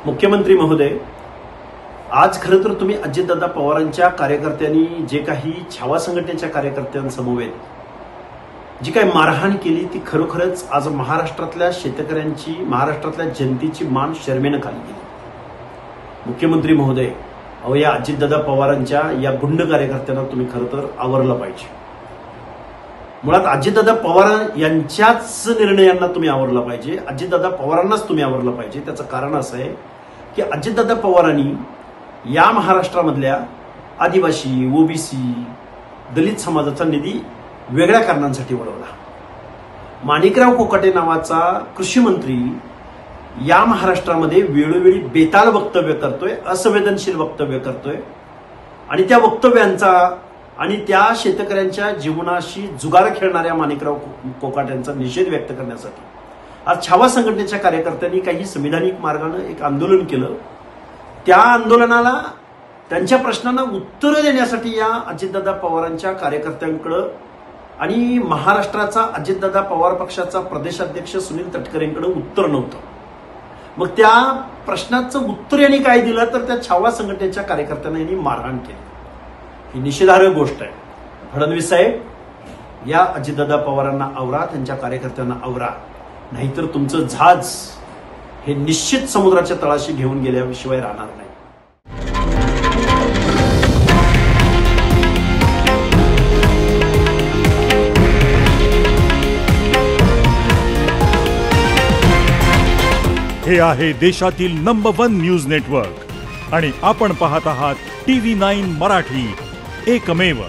मुख्यमंत्री महोदय, आज खरं तर तुम्ही अजितदादा पवारांच्या कार्यकर्त्यांनी जे काही छावा संघटनेच्या कार्यकर्त्यांसमवेत जी काही मारहाण केली ती खरोखरच आज महाराष्ट्रातल्या शेतकऱ्यांची, महाराष्ट्रातल्या जनतेची मान शर्मेनं खाली गेली। मुख्यमंत्री महोदय, अहो या अजितदादा पवारांच्या या गुंड कार्यकर्त्यांना तुम्ही खरं तर आवरलं पाहिजे। मुळात अजितदादा पवार यांच्याच निर्णयांना तुम्ही आवरलं पाहिजे, अजितदादा पवारांनाच तुम्ही आवरलं पाहिजे। त्याचं कारण असं आहे की अजितदादा पवारांनी या महाराष्ट्रामधल्या आदिवासी, ओबीसी, दलित समाजाचा निधी वेगळ्या कारणांसाठी वळवला। माणिकराव कोकाटे नावाचा कृषी मंत्री या महाराष्ट्रामध्ये वेळोवेळी बेताल वक्तव्य करतोय, असंवेदनशील वक्तव्य करतोय आणि त्या वक्तव्यांचा आणि त्या शेतकऱ्यांच्या जीवनाशी जुगार खेळणाऱ्या माणिकराव कोकाट्यांचा निषेध व्यक्त करण्यासाठी आज छावा संघटनेच्या कार्यकर्त्यांनी काही संविधानिक मार्गाने एक आंदोलन केलं। त्या आंदोलनाला, त्यांच्या प्रश्नांना उत्तर देण्यासाठी या अजितदादा पवारांच्या कार्यकर्त्यांकडे आणि महाराष्ट्राचा अजितदादा पवार पक्षाचा प्रदेशाध्यक्ष सुनील तटकरेंकडे उत्तर नव्हतं। मग त्या प्रश्नाचं उत्तर यांनी काय दिलं तर त्या छावा संघटनेच्या कार्यकर्त्यांना यांनी मारहाण केली। ही निषेधार्ह गोष्ट आहे। फडणवीस साहेब, या अजितदादा पवारांना आवरा, त्यांच्या कार्यकर्त्यांना आवरा, नाहीतर तुमचं जहाज हे निश्चित समुद्राच्या तळाशी घेऊन गेल्याशिवाय राहणार नाही। हे आहे देशातील नंबर 1 न्यूज नेटवर्क आणि आपण पाहत आहात TV9 मराठी, एकमेव।